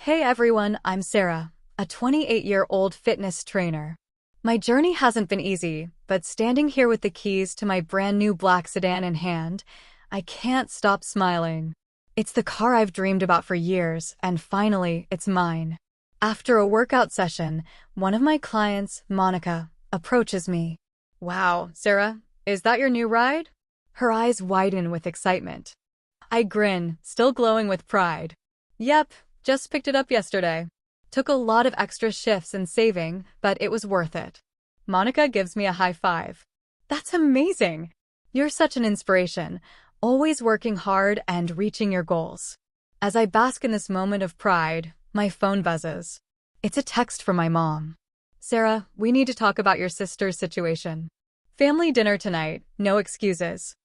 Hey everyone, I'm Sarah, a 28-year-old fitness trainer. My journey hasn't been easy, but standing here with the keys to my brand new black sedan in hand, I can't stop smiling. It's the car I've dreamed about for years, and finally, it's mine. After a workout session, one of my clients, Monica, approaches me. Wow, Sarah, is that your new ride? Her eyes widen with excitement. I grin, still glowing with pride. Yep, just picked it up yesterday. Took a lot of extra shifts and saving, but it was worth it. Monica gives me a high five. That's amazing! You're such an inspiration, always working hard and reaching your goals. As I bask in this moment of pride, my phone buzzes. It's a text from my mom. Sarah, we need to talk about your sister's situation. Family dinner tonight, no excuses.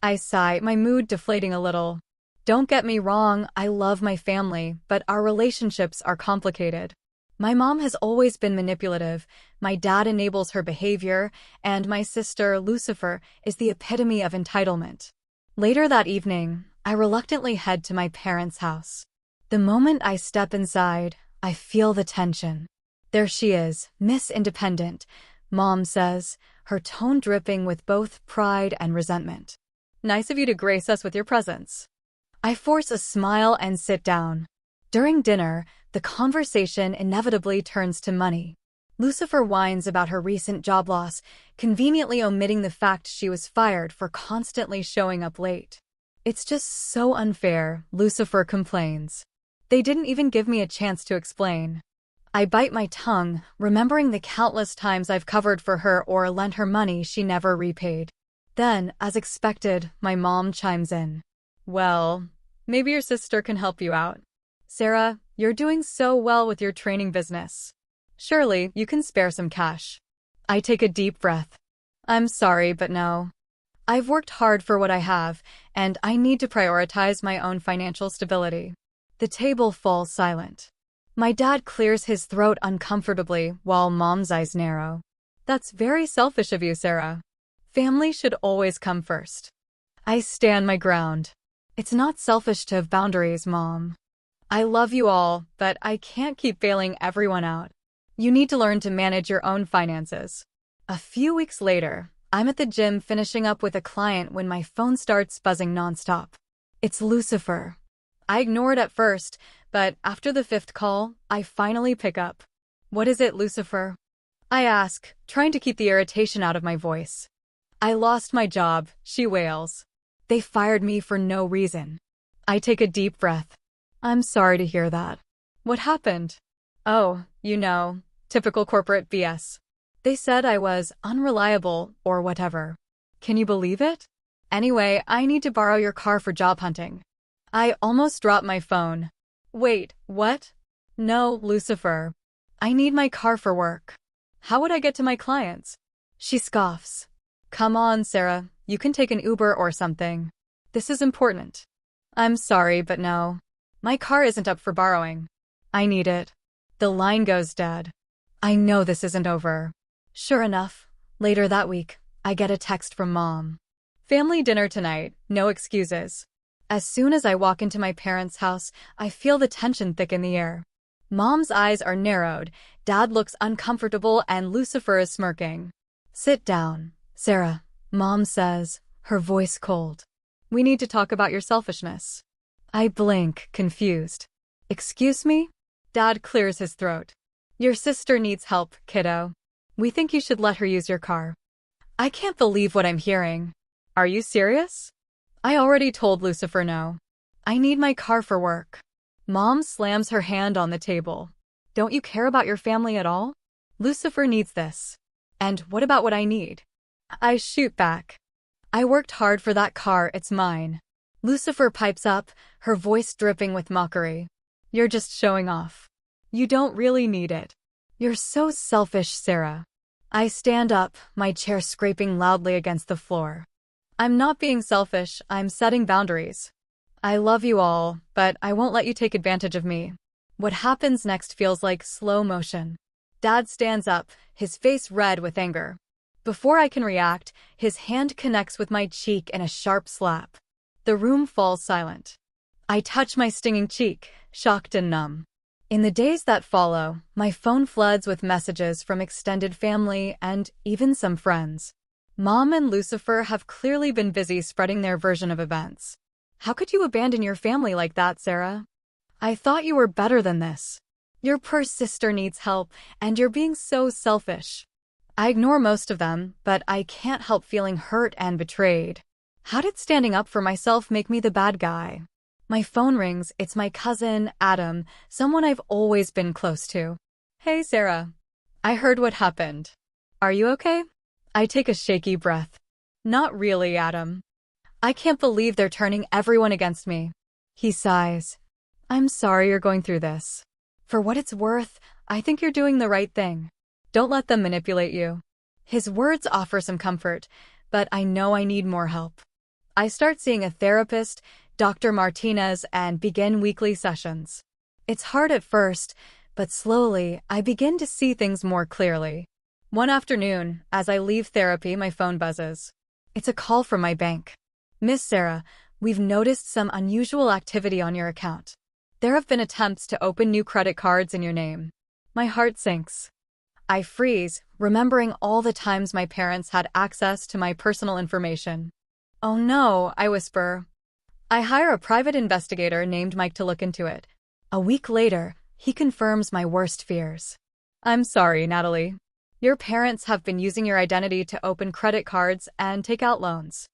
I sigh, my mood deflating a little. Don't get me wrong, I love my family, but our relationships are complicated. My mom has always been manipulative, my dad enables her behavior, and my sister, Lucifer, is the epitome of entitlement. Later that evening, I reluctantly head to my parents' house. The moment I step inside, I feel the tension. There she is, Miss Independent, Mom says, her tone dripping with both pride and resentment. Nice of you to grace us with your presence. I force a smile and sit down. During dinner, the conversation inevitably turns to money. Lucifer whines about her recent job loss, conveniently omitting the fact she was fired for constantly showing up late. It's just so unfair, Lucifer complains. They didn't even give me a chance to explain. I bite my tongue, remembering the countless times I've covered for her or lent her money she never repaid. Then, as expected, my mom chimes in. Well, maybe your sister can help you out. Sarah, you're doing so well with your training business. Surely, you can spare some cash. I take a deep breath. I'm sorry, but no. I've worked hard for what I have, and I need to prioritize my own financial stability. The table falls silent. My dad clears his throat uncomfortably while Mom's eyes narrow. That's very selfish of you, Sarah. Family should always come first. I stand my ground. It's not selfish to have boundaries, Mom. I love you all, but I can't keep bailing everyone out. You need to learn to manage your own finances. A few weeks later, I'm at the gym finishing up with a client when my phone starts buzzing nonstop. It's Lucifer. I ignore it at first, but after the fifth call, I finally pick up. What is it, Lucifer? I ask, trying to keep the irritation out of my voice. I lost my job, she wails. They fired me for no reason. I take a deep breath. I'm sorry to hear that. What happened? Oh, typical corporate BS. They said I was unreliable or whatever. Can you believe it? Anyway, I need to borrow your car for job hunting. I almost dropped my phone. Wait, what? No, Lucifer. I need my car for work. How would I get to my clients? She scoffs. Come on, Sarah, you can take an Uber or something. This is important. I'm sorry, but no. My car isn't up for borrowing. I need it. The line goes dead. I know this isn't over. Sure enough, later that week, I get a text from Mom. Family dinner tonight, no excuses. As soon as I walk into my parents' house, I feel the tension thick in the air. Mom's eyes are narrowed, Dad looks uncomfortable, and Lucifer is smirking. Sit down, Sarah, Mom says, her voice cold. We need to talk about your selfishness. I blink, confused. Excuse me? Dad clears his throat. Your sister needs help, kiddo. We think you should let her use your car. I can't believe what I'm hearing. Are you serious? I already told Lucifer no. I need my car for work. Mom slams her hand on the table. Don't you care about your family at all? Lucifer needs this. And what about what I need? I shoot back. I worked hard for that car, it's mine. Lucifer pipes up, her voice dripping with mockery. You're just showing off. You don't really need it. You're so selfish, Sarah. I stand up, my chair scraping loudly against the floor. I'm not being selfish, I'm setting boundaries. I love you all, but I won't let you take advantage of me. What happens next feels like slow motion. Dad stands up, his face red with anger. Before I can react, his hand connects with my cheek in a sharp slap. The room falls silent. I touch my stinging cheek, shocked and numb. In the days that follow, my phone floods with messages from extended family and even some friends. Mom and Lucifer have clearly been busy spreading their version of events. How could you abandon your family like that, Sarah? I thought you were better than this. Your poor sister needs help, and you're being so selfish. I ignore most of them, but I can't help feeling hurt and betrayed. How did standing up for myself make me the bad guy? My phone rings. It's my cousin, Adam, someone I've always been close to. Hey, Sarah. I heard what happened. Are you okay? I take a shaky breath. Not really, Adam. I can't believe they're turning everyone against me. He sighs. I'm sorry you're going through this. For what it's worth, I think you're doing the right thing. Don't let them manipulate you. His words offer some comfort, but I know I need more help. I start seeing a therapist, Dr. Martinez, and begin weekly sessions. It's hard at first, but slowly I begin to see things more clearly. One afternoon, as I leave therapy, my phone buzzes. It's a call from my bank. Miss Sarah, we've noticed some unusual activity on your account. There have been attempts to open new credit cards in your name. My heart sinks. I freeze, remembering all the times my parents had access to my personal information. Oh no, I whisper. I hire a private investigator named Mike to look into it. A week later, he confirms my worst fears. I'm sorry, Natalie. Your parents have been using your identity to open credit cards and take out loans.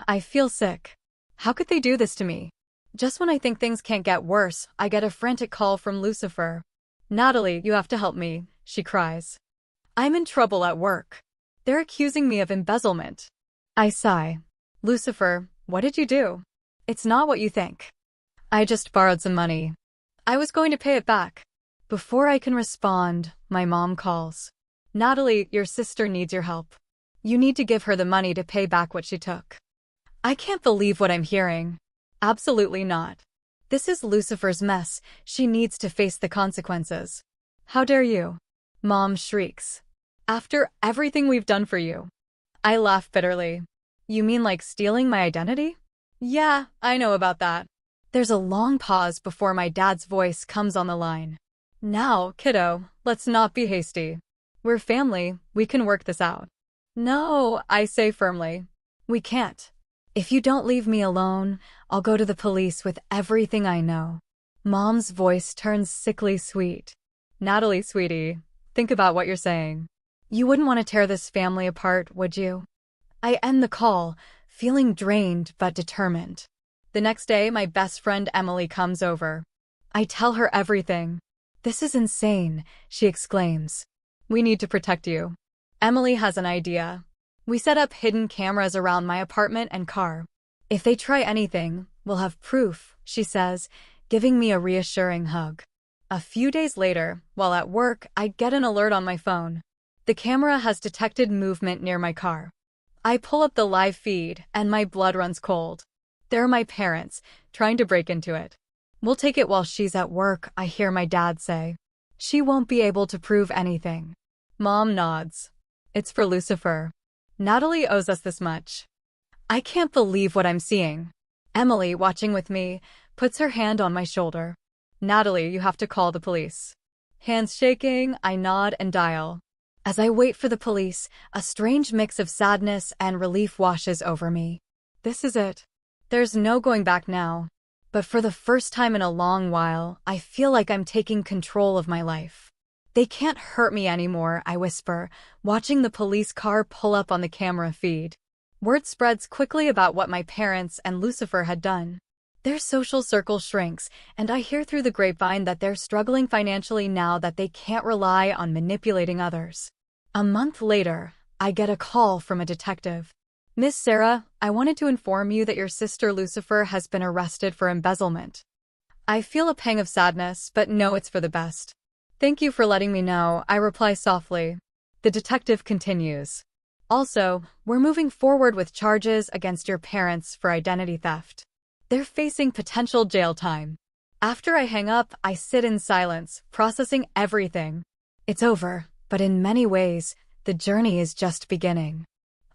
I feel sick. How could they do this to me? Just when I think things can't get worse, I get a frantic call from Lucifer. Natalie, you have to help me, she cries. I'm in trouble at work. They're accusing me of embezzlement. I sigh. Lucifer, what did you do? It's not what you think. I just borrowed some money. I was going to pay it back. Before I can respond, my mom calls. Natalie, your sister needs your help. You need to give her the money to pay back what she took. I can't believe what I'm hearing. Absolutely not. This is Lucifer's mess. She needs to face the consequences. How dare you? Mom shrieks. After everything we've done for you. I laugh bitterly. You mean like stealing my identity? Yeah, I know about that. There's a long pause before my dad's voice comes on the line. Now, kiddo, let's not be hasty. We're family, we can work this out. No, I say firmly. We can't. If you don't leave me alone, I'll go to the police with everything I know. Mom's voice turns sickly sweet. Natalie, sweetie, think about what you're saying. You wouldn't want to tear this family apart, would you? I end the call, feeling drained but determined. The next day, my best friend Emily comes over. I tell her everything. This is insane, she exclaims. We need to protect you. Emily has an idea. We set up hidden cameras around my apartment and car. If they try anything, we'll have proof, she says, giving me a reassuring hug. A few days later, while at work, I get an alert on my phone. The camera has detected movement near my car. I pull up the live feed, and my blood runs cold. They're my parents, trying to break into it. We'll take it while she's at work, I hear my dad say. She won't be able to prove anything. Mom nods. It's for Lucifer. Natalie owes us this much. I can't believe what I'm seeing. Emily, watching with me, puts her hand on my shoulder. Natalie, you have to call the police. Hands shaking, I nod and dial. As I wait for the police, a strange mix of sadness and relief washes over me. This is it. There's no going back now. But for the first time in a long while, I feel like I'm taking control of my life. They can't hurt me anymore, I whisper, watching the police car pull up on the camera feed. Word spreads quickly about what my parents and Lucifer had done. Their social circle shrinks, and I hear through the grapevine that they're struggling financially now that they can't rely on manipulating others. A month later, I get a call from a detective. Miss Sarah, I wanted to inform you that your sister Lucifer has been arrested for embezzlement. I feel a pang of sadness, but know it's for the best. Thank you for letting me know, I reply softly. The detective continues. Also, we're moving forward with charges against your parents for identity theft. They're facing potential jail time. After I hang up, I sit in silence, processing everything. It's over, but in many ways, the journey is just beginning.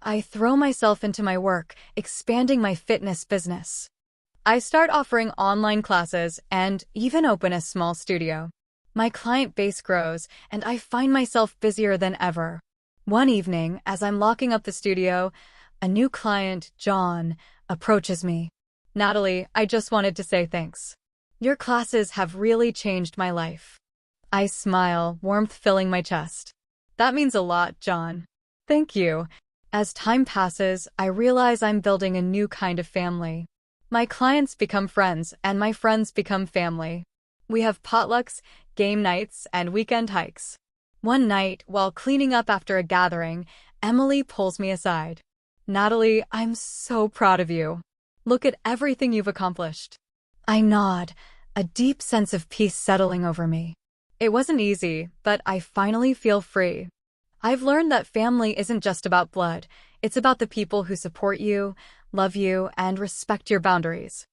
I throw myself into my work, expanding my fitness business. I start offering online classes and even open a small studio. My client base grows, and I find myself busier than ever. One evening, as I'm locking up the studio, a new client, John, approaches me. Natalie, I just wanted to say thanks. Your classes have really changed my life. I smile, warmth filling my chest. That means a lot, John. Thank you. As time passes, I realize I'm building a new kind of family. My clients become friends, and my friends become family. We have potlucks, game nights, and weekend hikes. One night, while cleaning up after a gathering, Emily pulls me aside. Natalie, I'm so proud of you. Look at everything you've accomplished. I nod, a deep sense of peace settling over me. It wasn't easy, but I finally feel free. I've learned that family isn't just about blood, it's about the people who support you, love you, and respect your boundaries.